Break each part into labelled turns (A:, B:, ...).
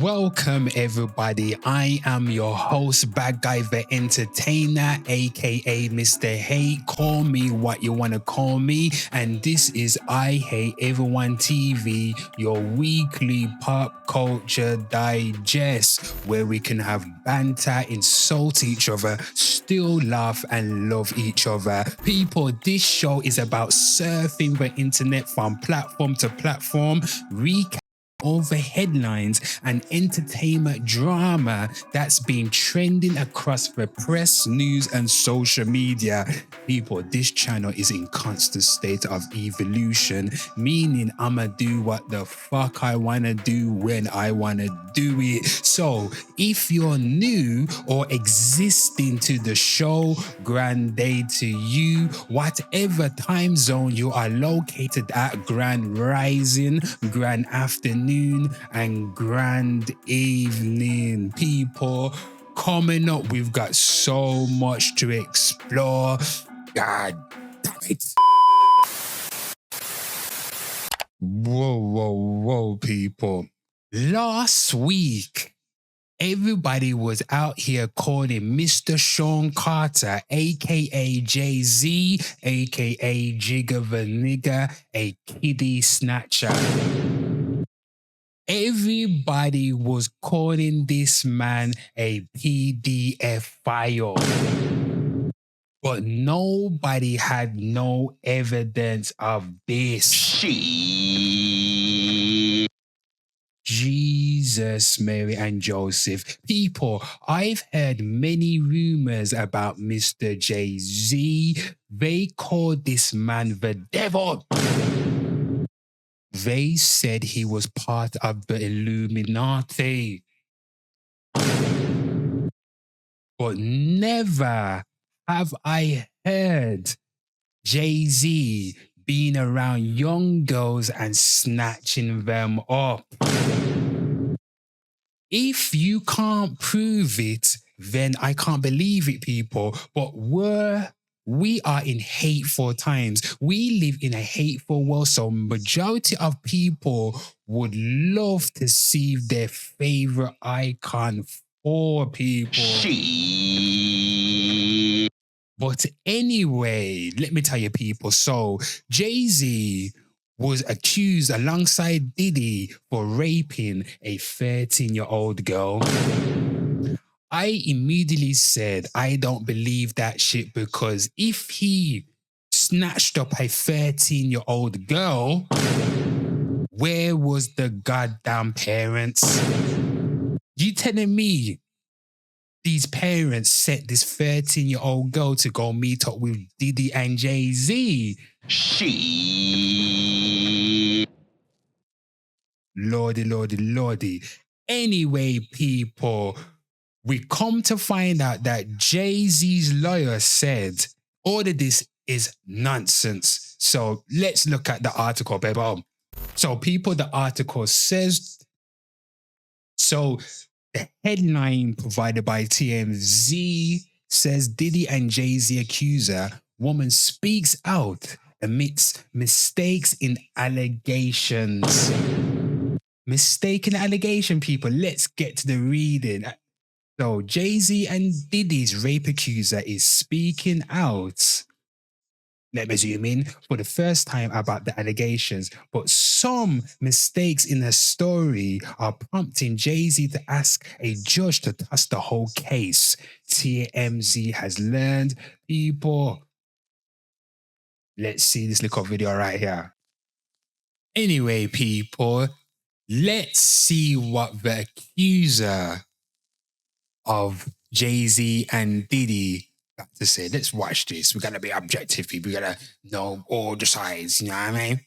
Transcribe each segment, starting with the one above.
A: Welcome everybody. I am your host, Bad Guy the Entertainer, aka Mr. Hate. Call me what you want to call me. And this is I Hate Everyone TV, your weekly pop culture digest, where we can have banter, insult each other, still laugh and love each other. People, this show is about surfing the internet from platform to platform, recap over headlines and entertainment drama that's been trending across the press, news, and social media. People, this channel is in constant state of evolution, meaning I'ma do what the fuck I wanna do when I wanna do it. So if you're new or existing to the show, grand day to you. Whatever time zone you are located at, grand rising, grand afternoon, and grand evening. People, coming up, we've got so much to explore. God damn it. Whoa, people. Last week, everybody was out here calling Mr. Sean Carter, aka Jay-Z, aka Jigga the Nigga, a kiddie snatcher. Everybody was calling this man a PDF file. But nobody had no evidence of this. Jesus, Mary, and Joseph. People, I've heard many rumors about Mr. Jay-Z. They called this man the devil. They said he was part of the Illuminati. But never have I heard Jay-Z being around young girls and snatching them up. If you can't prove it, then I can't believe it, people. But we are in hateful times. We live in a hateful world, so majority of people would love to see their favorite icon for people. But anyway, let me tell you, people. So Jay-Z was accused alongside Diddy for raping a 13-year-old girl. I immediately said, I don't believe that shit, because if he snatched up a 13-year-old girl, where was the goddamn parents? You telling me these parents sent this 13-year-old girl to go meet up with Diddy and Jay-Z? Lordy. Anyway, people, we come to find out that Jay-Z's lawyer said all of this is nonsense. So let's look at the article, baby. So people, the article says, so the headline provided by TMZ says Diddy and Jay-Z accuser, woman speaks out amidst mistakes in allegations. Mistaken allegation, people. Let's get to the reading. So Jay-Z and Diddy's rape accuser is speaking out, let me zoom in, for the first time about the allegations, but some mistakes in her story are prompting Jay-Z to ask a judge to toss the whole case. TMZ has learned. People, let's see this little video right here. Anyway, people, let's see what the accuser of Jay-Z and Diddy got to say. Let's watch this. We gotta be objective, people. We gotta know all the sides, you know what I mean?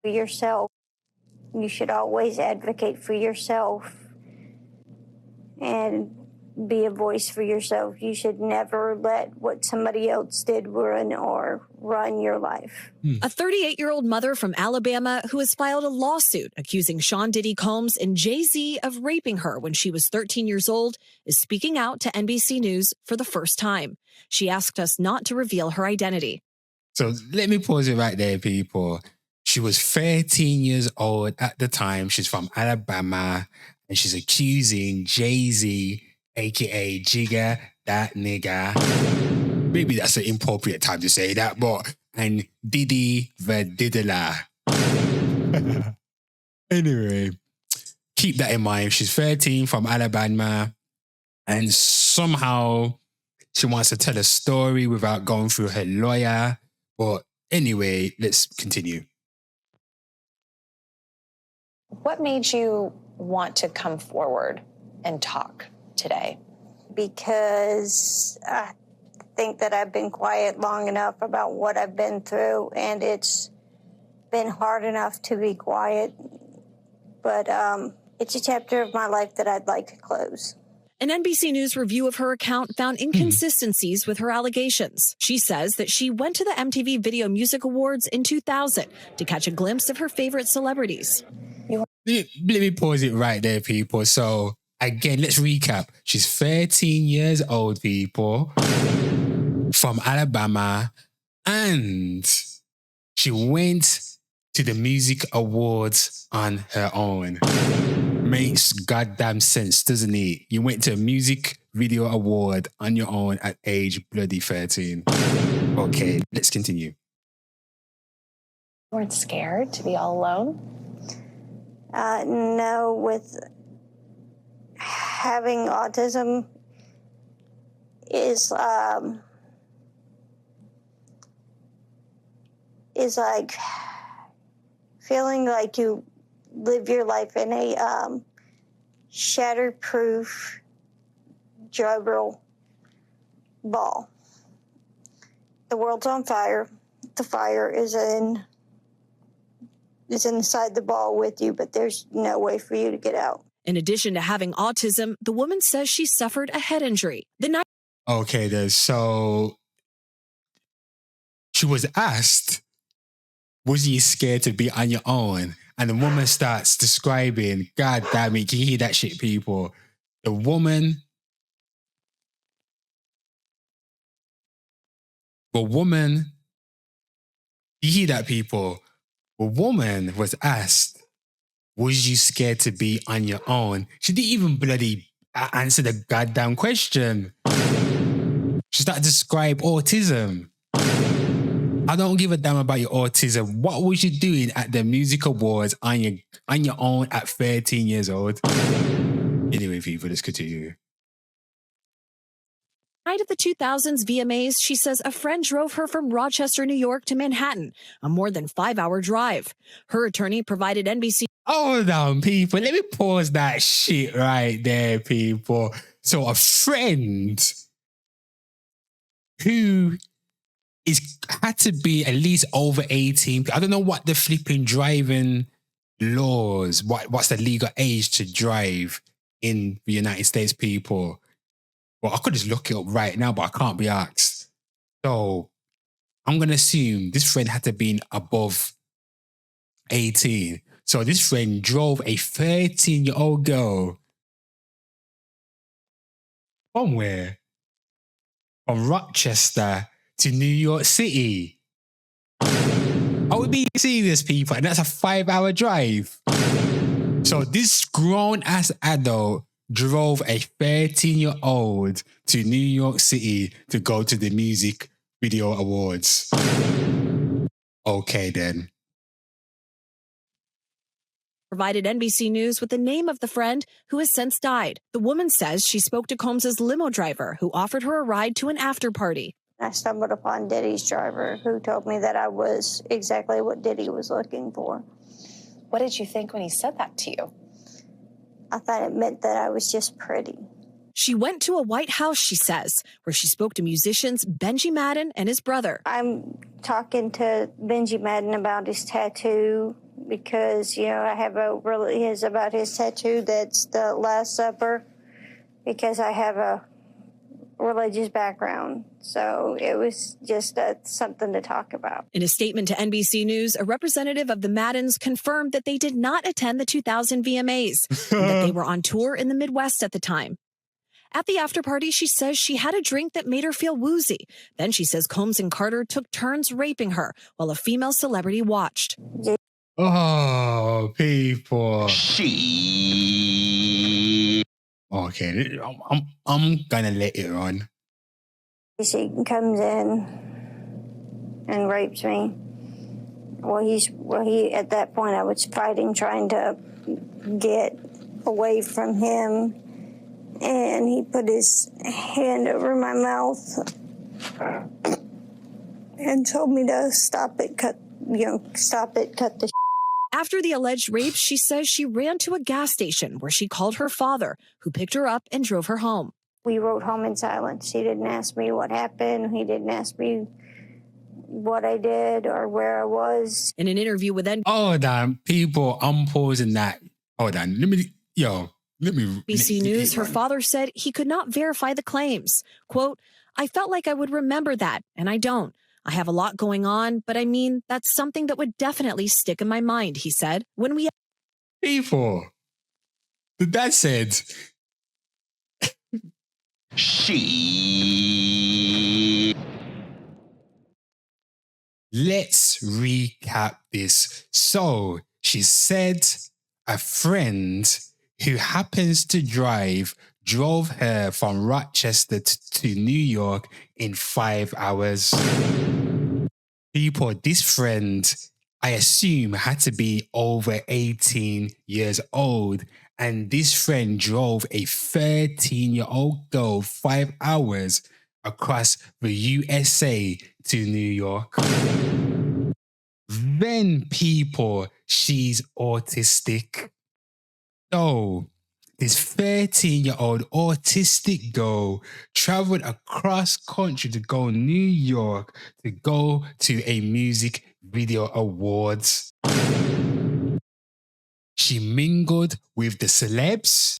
B: For yourself. You should always advocate for yourself and be a voice for yourself. You should never let what somebody else did ruin or run your life.
C: A 38-year-old mother from Alabama who has filed a lawsuit accusing Sean Diddy Combs and Jay-Z of raping her when she was 13 years old is speaking out to NBC News for the first time. She asked us not to reveal her identity.
A: So let me pause it right there, people. She was 13 years old at the time. She's from Alabama, and she's accusing Jay-Z, aka Jigga, that nigga. Maybe that's an inappropriate time to say that, but and Diddy the Diddler. Anyway, keep that in mind. She's 13 from Alabama, and somehow she wants to tell a story without going through her lawyer. But anyway, let's continue.
D: What made you want to come forward and talk today?
B: Because I think that I've been quiet long enough about what I've been through, and it's been hard enough to be quiet. But it's a chapter of my life that I'd like to close.
C: An NBC News review of her account found inconsistencies with her allegations. She says that she went to the MTV Video Music Awards in 2000 to catch a glimpse of her favorite celebrities.
A: Let me pause it right there, people. So, again, let's recap. She's 13 years old, people, from Alabama, and she went to the music awards on her own. Makes goddamn sense, doesn't it? You went to a music video award on your own at age bloody 13. Okay, let's continue.
D: You weren't scared to be all alone?
B: No, with having autism is like feeling like you live your life in a shatterproof gerbil ball. The world's on fire. The fire is inside the ball with you, but there's no way for you to get out.
C: In addition to having autism, the woman says she suffered a head injury.
A: Okay, then. So she was asked, was you scared to be on your own? And the woman starts describing, God damn it, can you hear that shit, people? The woman, you hear that, people? The woman was asked, was you scared to be on your own? She didn't even bloody answer the goddamn question. She started to describe autism. I don't give a damn about your autism. What was you doing at the music awards on your own at 13 years old? Anyway, people, let's continue.
C: Night of the 2000s VMAs, she says a friend drove her from Rochester, New York to Manhattan, a more than 5-hour drive. Her attorney provided NBC.
A: Hold on, people. Let me pause that shit right there, people. So a friend who had to be at least over 18. I don't know what the flipping driving laws, what's the legal age to drive in the United States, people. Well, I could just look it up right now, but I can't be asked. So I'm going to assume this friend had to be above 18. So this friend drove a 13-year-old girl from where? From Rochester to New York City. I would be serious, people, and that's a 5-hour drive. So this grown-ass adult drove a 13-year-old to New York City to go to the music video awards. Okay, then.
C: Provided NBC News with the name of the friend who has since died. The woman says she spoke to Combs's limo driver who offered her a ride to an after party.
B: I stumbled upon Diddy's driver, who told me that I was exactly what Diddy was looking for.
D: What did you think when he said that to you?
B: I thought it meant that I was just pretty.
C: She went to a White House, she says, where she spoke to musicians Benji Madden and his brother.
B: I'm talking to Benji Madden about his tattoo because, I have about his tattoo that's the Last Supper, because I have a religious background. So it was just something to talk about.
C: In a statement to NBC News, a representative of the Maddens confirmed that they did not attend the 2000 VMAs and that they were on tour in the Midwest at the time. At the after party, she says she had a drink that made her feel woozy. Then she says Combs and Carter took turns raping her while a female celebrity watched.
A: Oh, people.
E: She.
A: Okay, I'm gonna let it run.
B: She comes in and rapes me. He at that point I was fighting, trying to get away from him, and he put his hand over my mouth and told me to stop it, cut the.
C: After the alleged rape, she says she ran to a gas station where she called her father, who picked her up and drove her home.
B: We rode home in silence. He didn't ask me what happened. He didn't ask me what I did or where I was.
C: In an interview with
A: Hold on, people, I'm pausing that. Hold on, let me.
C: NBC News, her father said he could not verify the claims. Quote, I felt like I would remember that, and I don't. I have a lot going on, but I mean, that's something that would definitely stick in my mind, he said. When we...
A: People, the dad said...
E: She.
A: Let's recap this. So, she said a friend who happens to drove her from Rochester to New York in 5 hours. People, this friend, I assume, had to be over 18 years old. And this friend drove a 13-year-old girl 5 hours across the USA to New York. Then, people, she's autistic. So, this 13-year-old autistic girl traveled across country to go to New York to go to a music video awards. She mingled with the celebs.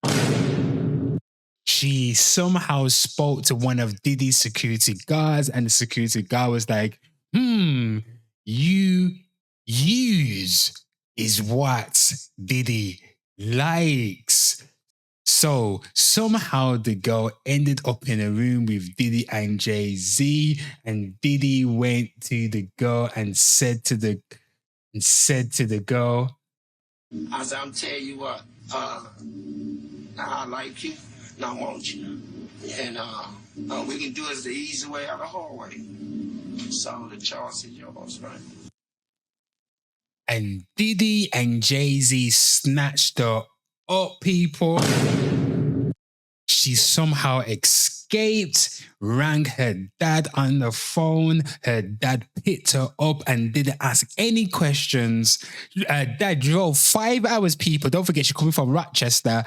A: She somehow spoke to one of Diddy's security guards, and the security guard was like, you use is what Diddy likes. So somehow the girl ended up in a room with Diddy and Jay-Z, and Diddy went to the girl and said to the girl,
F: I said, I'm telling you what, I like you, and I want you. And we can do it the easy way or the hard way. So the choice is yours, right?
A: and Diddy and Jay-Z snatched her up, people. She somehow escaped, rang her dad on the phone. Her dad picked her up and didn't ask any questions. Dad drove 5 hours, people. Don't forget, she's coming from Rochester.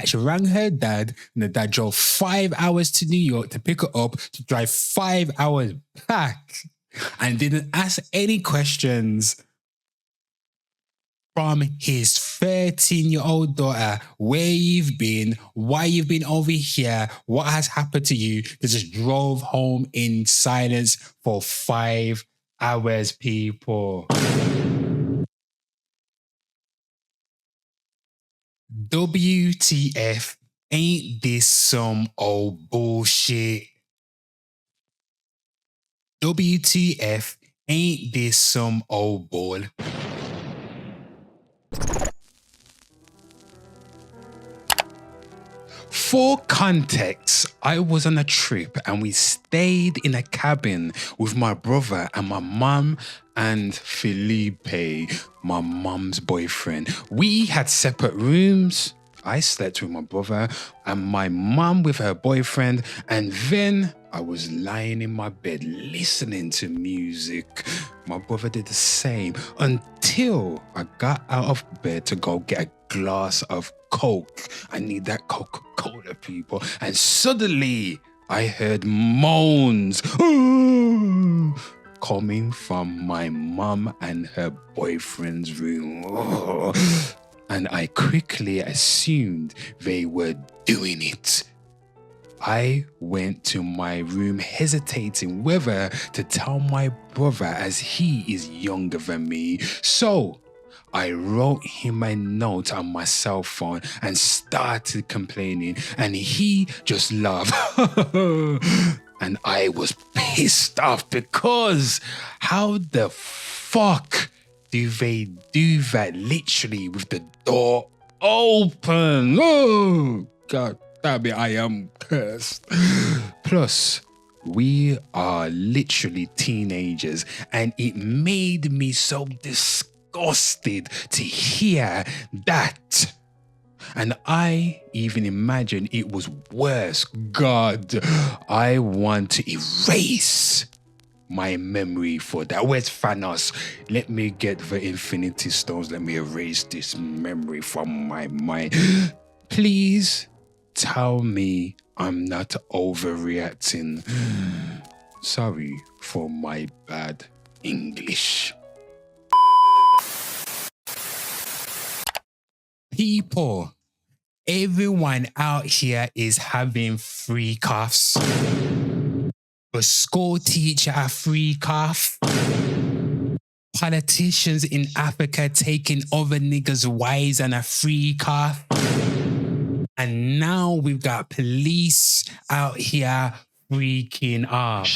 A: She rang her dad, and the dad drove 5 hours to New York to pick her up, to drive 5 hours back, and didn't ask any questions from his 13-year-old daughter, where you've been, why you've been over here, what has happened to you. They just drove home in silence for 5 hours, people. WTF, ain't this some old bullshit? WTF, ain't this some old bull? For context, I was on a trip and we stayed in a cabin with my brother and my mum and Felipe, my mum's boyfriend. We had separate rooms. I slept with my brother and my mum with her boyfriend, and then I was lying in my bed listening to music. My brother did the same until I got out of bed to go get a glass of Coke. I need that Coca-Cola, people. And suddenly I heard moans coming from my mum and her boyfriend's room. And I quickly assumed they were doing it. I went to my room hesitating whether to tell my brother, as he is younger than me. So I wrote him a note on my cell phone and started complaining, and he just laughed. And I was pissed off because how the fuck do they do that literally with the door open? Oh, God damn it, I am cursed. Plus, we are literally teenagers, and it made me so disgusted to hear that. And I even imagine it was worse. God, I want to erase my memory for that. Where's Thanos? Let me get the Infinity Stones. Let me erase this memory from my mind. Please tell me I'm not overreacting. Sorry for my bad English. People, everyone out here is having free coughs. A school teacher a free cough. Politicians in Africa taking other niggas' wives and a free cough. And now we've got police out here freaking off.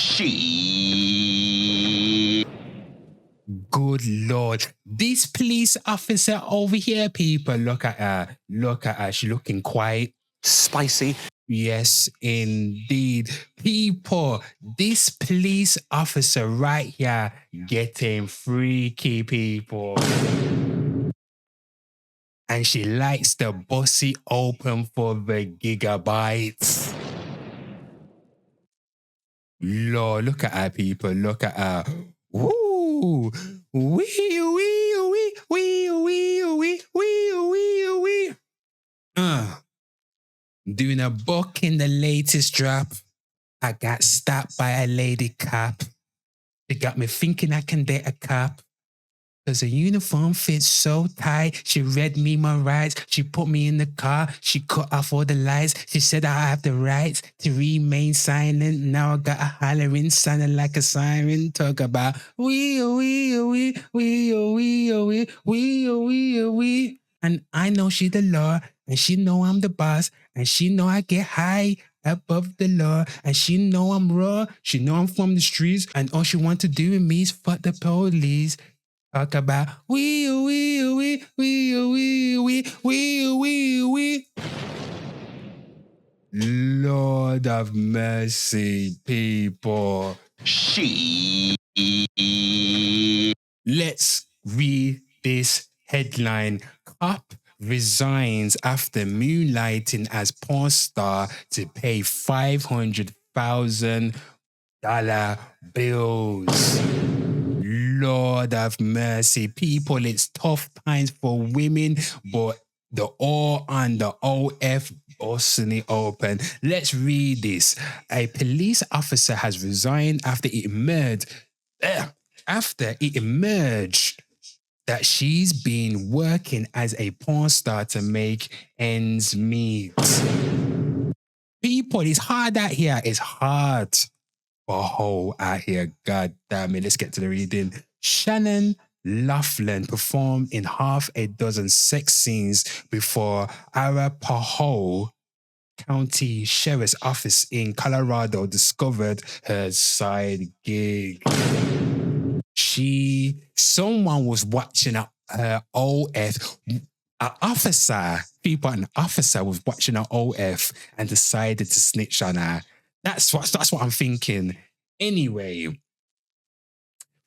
A: Good Lord. This police officer over here, people, look at her. Look at her. She's looking quite
E: Spicy.
A: Yes, indeed. People, this police officer right here getting freaky, people. And she likes the bossy open for the gigabytes. Lord, look at her, people. Look at her. Woo! Wee, wee, wee, wee, wee, wee, wee, wee. Doing a book in the latest drop. I got stopped by a lady cop. She got me thinking I can date a cop. Cause the uniform fits so tight. She read me my rights. She put me in the car. She cut off all the lights. She said I have the rights to remain silent. Now I got a hollering, sounding like a siren. Talk about wee, wee, wee, wee, wee, wee, wee, wee, wee. And I know she the law, and she know I'm the boss, and she know I get high above the law, and she know I'm raw. She know I'm from the streets, and all she want to do with me is fuck the police. Talk about wee, wee, wee, wee, wee, wee, wee, wee, wee. Lord of mercy, people. Let's read this headline. Cop resigns after moonlighting as porn star to pay $500,000 bills. Lord have mercy. People, it's tough times for women, but the O and the OF busting it open. Let's read this. A police officer has resigned after it emerged that she's been working as a porn star to make ends meet. People, it's hard out here. It's hard for a hole out here. God damn it. Let's get to the reading. Shannon Laughlin performed in half a dozen sex scenes before Arapahoe County Sheriff's Office in Colorado discovered her side gig. Someone was watching her OF. An officer was watching her OF and decided to snitch on her. That's what I'm thinking. Anyway,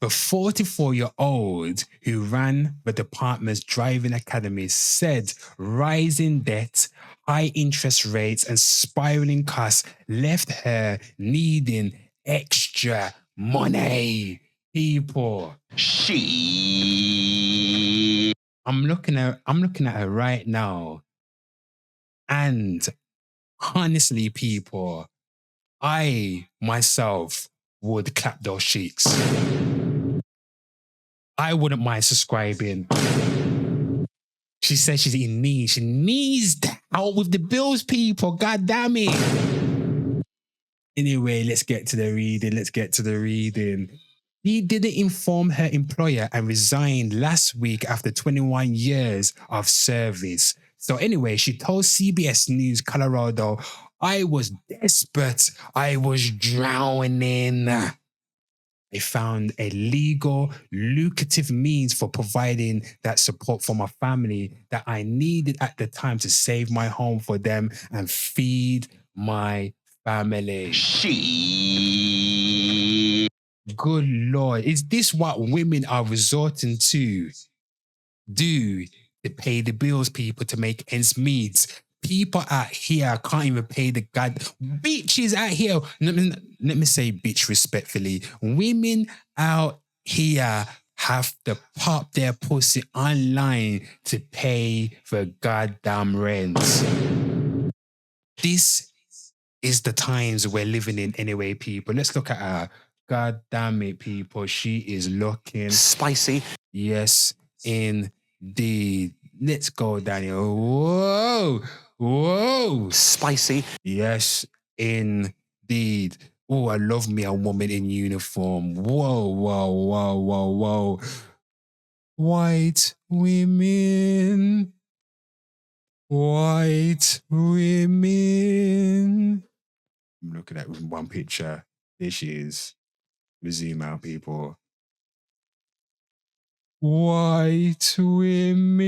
A: the 44-year-old who ran the department's driving academy said rising debt, high interest rates, and spiraling costs left her needing extra money. People, I'm looking at her right now, and honestly, people, I myself would clap those cheeks. I wouldn't mind subscribing. She says she's in need. She needs out with the bills, people. God damn it. Anyway, let's get to the reading. He didn't inform her employer and resigned last week after 21 years of service. So anyway, she told CBS News Colorado, I was desperate. I was drowning. I found a legal, lucrative means for providing that support for my family that I needed at the time to save my home for them and feed my family. Good Lord. Is this what women are resorting to do to pay the bills, people, to make ends meet? People out here can't even pay the god. Bitches out here, let me say bitch respectfully. Women out here have to pop their pussy online to pay for goddamn rent. This is the times we're living in anyway, people. Let's look at her. God damn it, people. She is looking
E: Spicy.
A: Yes, indeed. Let's go, Daniel. Whoa. Whoa.
E: Spicy.
A: Yes, indeed. Oh, I love me a woman in uniform. Whoa, whoa, whoa, whoa, whoa. White women. White women. Look at that one picture. There she is. We zoom out, people. White women.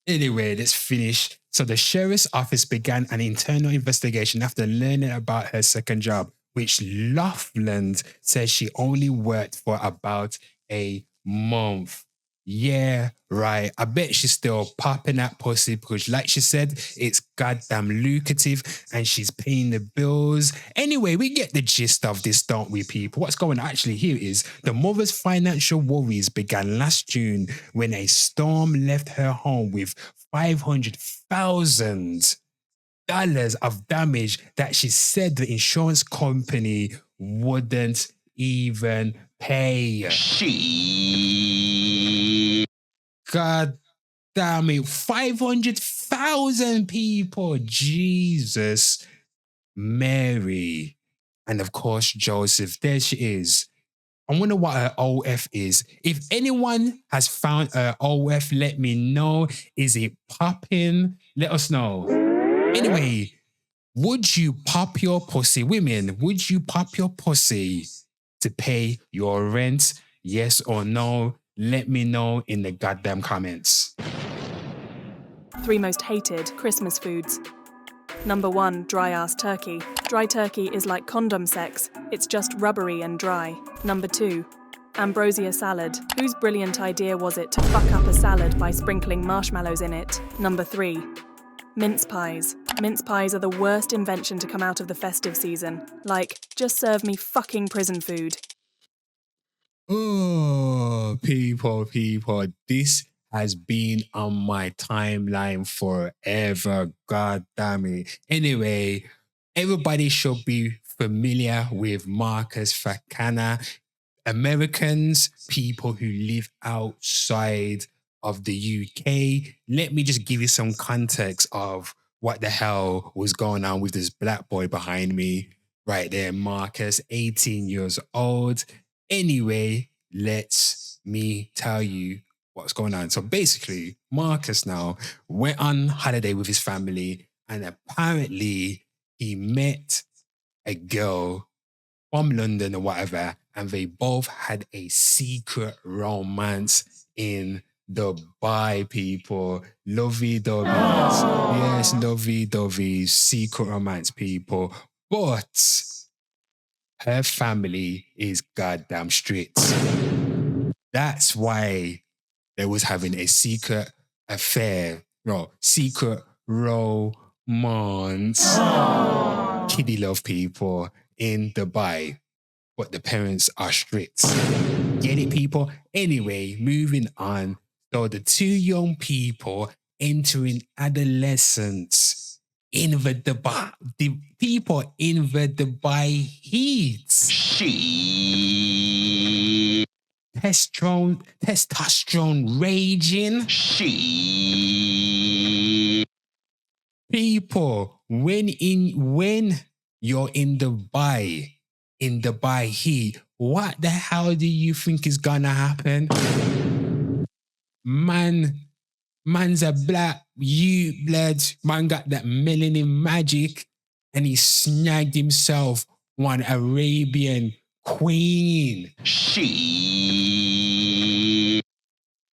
A: Anyway, let's finish. So the sheriff's office began an internal investigation after learning about her second job, which Laughlin says she only worked for about a month. Yeah, right. I bet she's still popping that pussy because, like she said, it's goddamn lucrative and she's paying the bills. Anyway, we get the gist of this, don't we, people? What's going on actually here is the mother's financial worries began last June when a storm left her home with $500,000 of damage that she said the insurance company wouldn't even pay. God damn it. 500,000 people. Jesus. Mary. And of course, Joseph. There she is. I wonder what her OF is. If anyone has found her OF, let me know. Is it popping? Let us know. Anyway, would you pop your pussy? Women, would you pop your pussy to pay your rent? Yes or no? Let me know in the goddamn comments.
G: 3 most hated Christmas foods. Number 1, dry-ass turkey. Dry turkey is like condom sex. It's just rubbery and dry. Number 2, ambrosia salad. Whose brilliant idea was it to fuck up a salad by sprinkling marshmallows in it? Number 3, mince pies. Mince pies are the worst invention to come out of the festive season. Like, just serve me fucking prison food.
A: Oh, people, this has been on my timeline forever. God damn it. Anyway, everybody should be familiar with Marcus Fakana. Americans, people who live outside of the UK. Let me just give you some context of what the hell was going on with this black boy behind me. Right there, Marcus, 18 years old. Anyway, let me tell you what's going on. So basically, Marcus now went on holiday with his family and apparently he met a girl from London or whatever, and they both had a secret romance in Dubai, people. Lovey-dovey. Yes, lovey-dovey, secret romance, people. But her family is goddamn strict. That's why they was having a secret affair, secret romance, kiddie love, people, in Dubai. But the parents are strict. Get it, people? Anyway, moving on. So the 2 young people entering adolescence in the Dubai, the people in the Dubai heat. Testosterone raging. People, when you're in Dubai heat, what the hell do you think is gonna happen? Man's a black, you blood, man got that melanin magic. and he snagged himself one Arabian queen.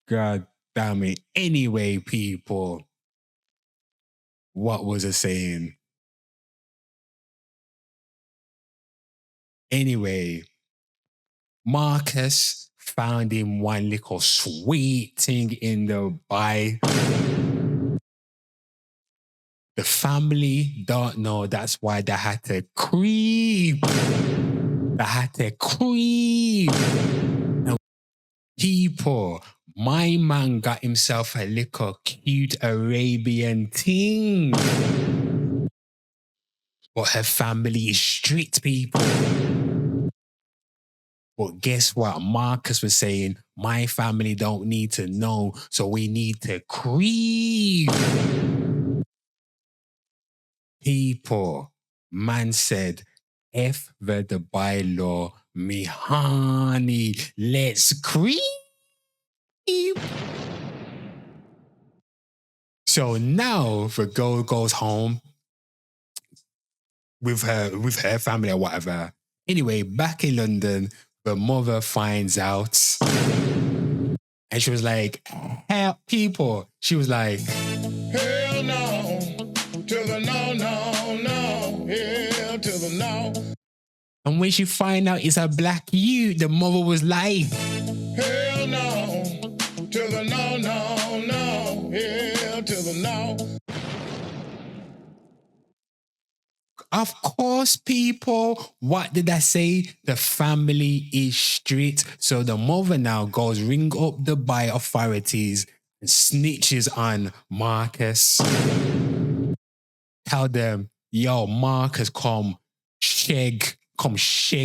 A: God damn it. Anyway, people, what was I saying? Anyway, Marcus found him one little sweet thing in the bay. The family don't know. That's why they had to creep. They had to creep. And people, my man got himself a little cute Arabian thing. But her family is strict, people. But guess what? Marcus was saying, my family don't need to know, so we need to creep. People, man said, F the bylaw, me honey, let's creep. So now the girl goes home with her family or whatever. Anyway, back in London, the mother finds out and she was like, help people. She was like, hell no, to the no, no, no, hell to the no. And when she find out it's a black youth, the mother was like, hell no, to the no, no, no, hell to the no. Of course, people. What did I say? The family is strict. So the mother now goes ring up the Dubai authorities and snitches on Marcus. Tell them, yo, Marcus, come shag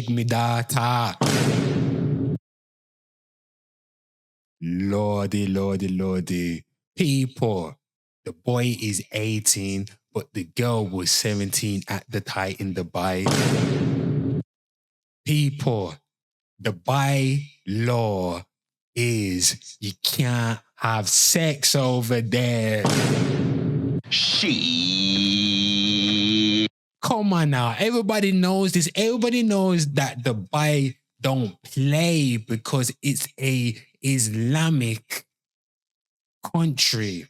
A: me data. Lordy, lordy, lordy. People, the boy is 18, but the girl was 17 at the time in Dubai. People, the Dubai law is you can't have sex over there. Come on now. Everybody knows this. Everybody knows that Dubai don't play because it's a Islamic country.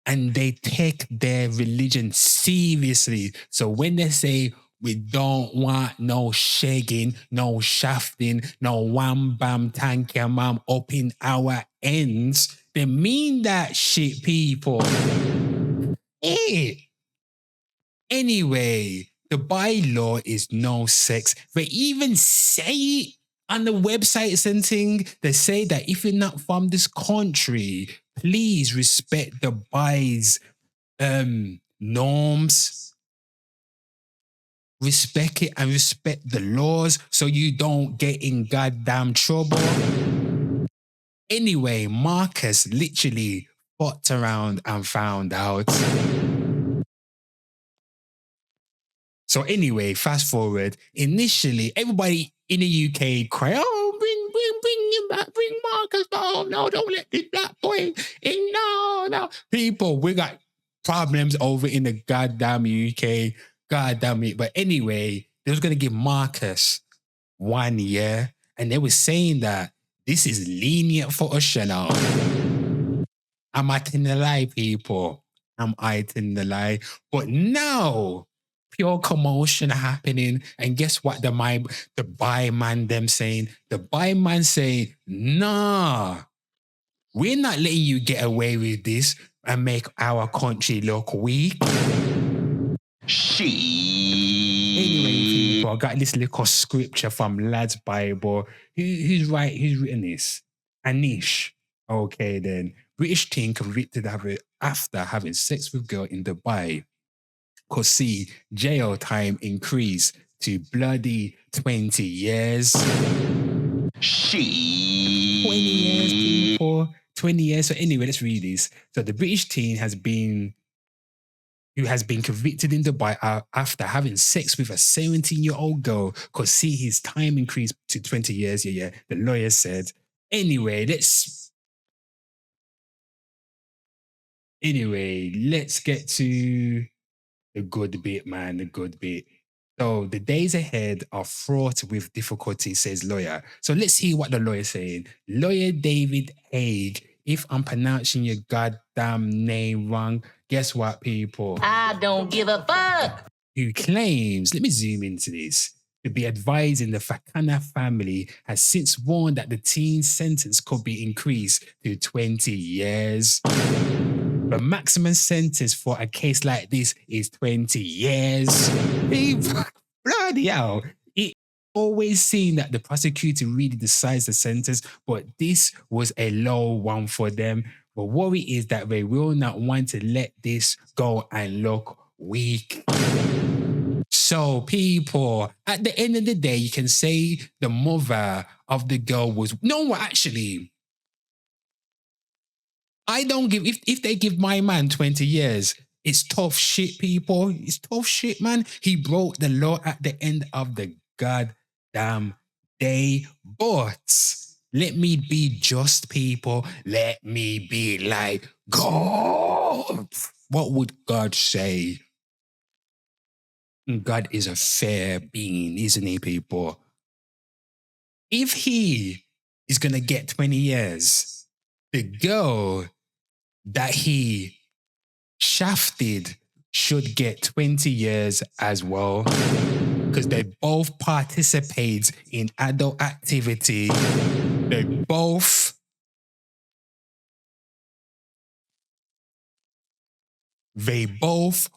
A: And they take their religion seriously. So when they say we don't want no shagging, no shafting, no wham bam thank you ma'am up in our ends, they mean that shit, people. Hey. Anyway, the bylaw is no sex. They even say it on the websites and things. They say that if you're not from this country, please respect the by's norms. Respect it and respect the laws so you don't get in goddamn trouble. Anyway, Marcus literally fucked around and found out. So anyway, fast forward. Initially, everybody in the UK cried, oh, bring him back, bring Marcus. Oh, no, don't let this black boy in. No. People, we got problems over in the goddamn UK. God damn it. But anyway, they was going to give Marcus 1 year. And they were saying that this is lenient for us, you know. Am I telling the lie, people? Am I telling the lie? But now, pure commotion happening. And guess what the buy man them saying? The buy man saying, nah, we're not letting you get away with this and make our country look weak. Anyway, people, I got this little scripture from Lad's Bible. Who's written this? Anish. Okay, then. British teen convicted after having sex with girl in Dubai could see jail time increase to bloody 20 years. 20 years, people. 20 years. So anyway, let's read this. So the British teen who has been convicted in Dubai after having sex with a 17-year-old girl could see his time increase to 20 years. Yeah. The lawyer said. Anyway, let's get to The good bit, man, the good bit. So the days ahead are fraught with difficulty, says lawyer. So let's see what the lawyer's saying. Lawyer David Haig, if I'm pronouncing your goddamn name wrong, guess what, people?
E: I don't give a fuck.
A: Who claims, let me zoom into this, to be advising the Fakana family has since warned that the teen's sentence could be increased to 20 years. The maximum sentence for a case like this is 20 years. Bloody hell. It always seemed that the prosecutor really decides the sentence, but this was a low one for them. The worry is that they will not want to let this go and look weak. So, people, at the end of the day, you can say the mother of the girl was... No, actually... I don't give, if they give my man 20 years, it's tough shit, people. It's tough shit, man. He broke the law at the end of the goddamn day. But let me be just, people. Let me be like God. What would God say? God is a fair being, isn't he, people? If he is going to get 20 years, the girl that he shafted should get 20 years as well, because they both participate in adult activity. They both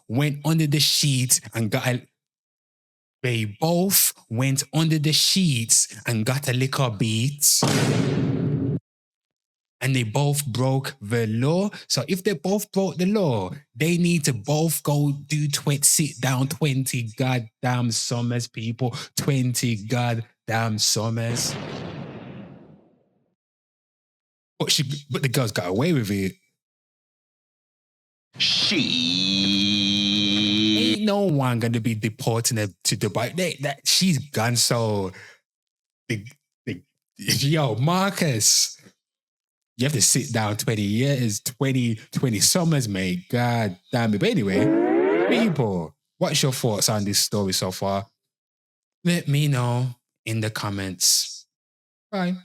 A: went under the sheet and got a... They both went under the sheets and got a liquor beat. And they both broke the law. So if they both broke the law, they need to both go do sit down 20 goddamn summers, people. 20 goddamn summers. But the girls got away with it. Ain't no one gonna be deporting her to Dubai. She's gone. So, yo, Marcus. You have to sit down 20 years, 20 summers, mate. God damn it. But anyway, people, what's your thoughts on this story so far? Let me know in the comments. Bye.